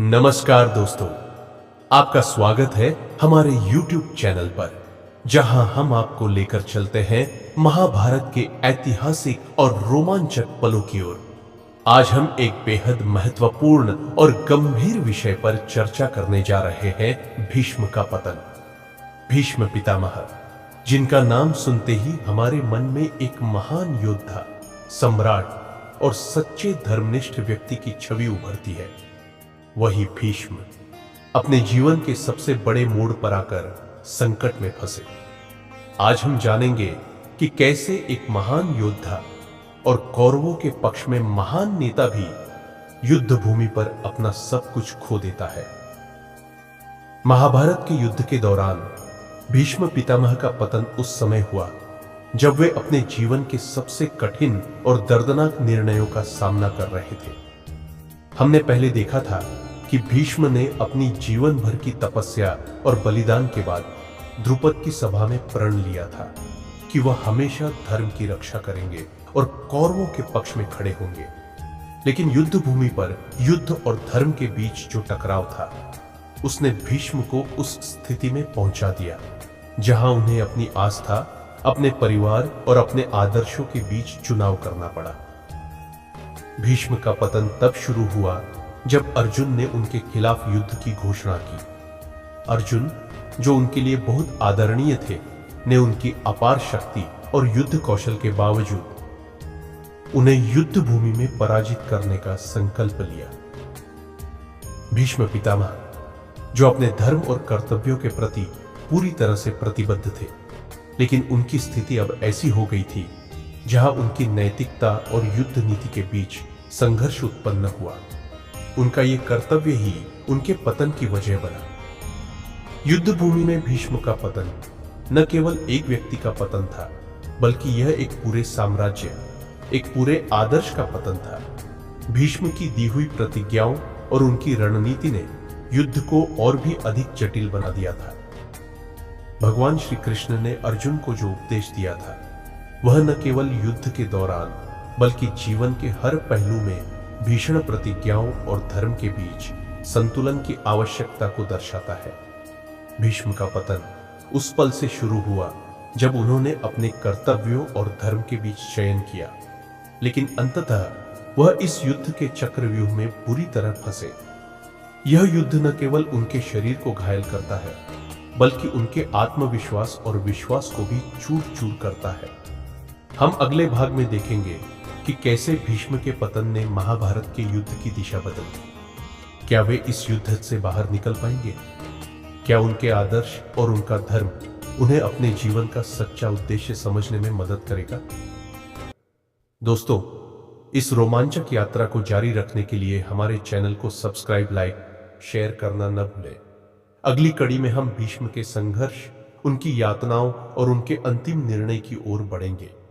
नमस्कार दोस्तों, आपका स्वागत है हमारे YouTube चैनल पर, जहां हम आपको लेकर चलते हैं महाभारत के ऐतिहासिक और रोमांचक पलों की ओर। आज हम एक बेहद महत्वपूर्ण और गंभीर विषय पर चर्चा करने जा रहे हैं, भीष्म का पतन। भीष्म पितामह, जिनका नाम सुनते ही हमारे मन में एक महान योद्धा, सम्राट और सच्चे धर्मनिष्ठ व्यक्ति की छवि उभरती है। वही भीष्म अपने जीवन के सबसे बड़े मोड़ पर आकर संकट में फंसे। आज हम जानेंगे कि कैसे एक महान योद्धा और कौरवों के पक्ष में महान नेता भी युद्ध भूमि पर अपना सब कुछ खो देता है। महाभारत के युद्ध के दौरान भीष्म पितामह का पतन उस समय हुआ जब वे अपने जीवन के सबसे कठिन और दर्दनाक निर्णयों का सामना कर रहे थे। हमने पहले देखा था कि भीष्म ने अपनी जीवन भर की तपस्या और बलिदान के बाद द्रुपद की सभा में प्रण लिया था कि वह हमेशा धर्म की रक्षा करेंगे और कौरवों के पक्ष में खड़े होंगे। लेकिन युद्ध भूमि पर युद्ध और धर्म के बीच जो टकराव था, उसने भीष्म को उस स्थिति में पहुंचा दिया जहां उन्हें अपनी आस्था, अपने परिवार और अपने आदर्शों के बीच चुनाव करना पड़ा। भीष्म का पतन तब शुरू हुआ जब अर्जुन ने उनके खिलाफ युद्ध की घोषणा की। अर्जुन, जो उनके लिए बहुत आदरणीय थे, ने उनकी अपार शक्ति और युद्ध कौशल के बावजूद उन्हें युद्ध भूमि में पराजित करने का संकल्प लिया। भीष्म पितामह, जो अपने धर्म और कर्तव्यों के प्रति पूरी तरह से प्रतिबद्ध थे, लेकिन उनकी स्थिति अब ऐसी हो गई थी जहां उनकी नैतिकता और युद्ध नीति के बीच संघर्ष उत्पन्न हुआ। उनका यह कर्तव्य ही उनके पतन की वजह बना। युद्ध भूमि में भीष्म का पतन न केवल एक व्यक्ति का पतन था, बल्कि यह एक पूरे साम्राज्य, एक पूरे आदर्श का पतन था। भीष्म की दी हुई प्रतिज्ञाओं और उनकी रणनीति ने युद्ध को और भी अधिक जटिल बना दिया था। भगवान श्री कृष्ण ने अर्जुन को जो उपदेश दिया था, वह न केवल युद्ध के दौरान बल्कि जीवन के हर पहलू में भीषण प्रतिज्ञाओं और धर्म के बीच संतुलन की आवश्यकता को दर्शाता है। भीष्म का पतन उस पल से शुरू हुआ जब उन्होंने अपने कर्तव्यों और धर्म के बीच चयन किया, लेकिन अंततः वह इस युद्ध के चक्रव्यूह में बुरी तरह फंसे। यह युद्ध न केवल उनके शरीर को घायल करता है, बल्कि उनके आत्मविश्वास और विश्वास को भी चूर-चूर करता है। हम अगले भाग में देखेंगे कि कैसे भीष्म के पतन ने महाभारत के युद्ध की दिशा बदली। क्या वे इस युद्ध से बाहर निकल पाएंगे? क्या उनके आदर्श और उनका धर्म उन्हें अपने जीवन का सच्चा उद्देश्य समझने में मदद करेगा? दोस्तों, इस रोमांचक यात्रा को जारी रखने के लिए हमारे चैनल को सब्सक्राइब, लाइक, शेयर करना न भूलें। अगली कड़ी में हम भीष्म के संघर्ष, उनकी यातनाओं और उनके अंतिम निर्णय की ओर बढ़ेंगे।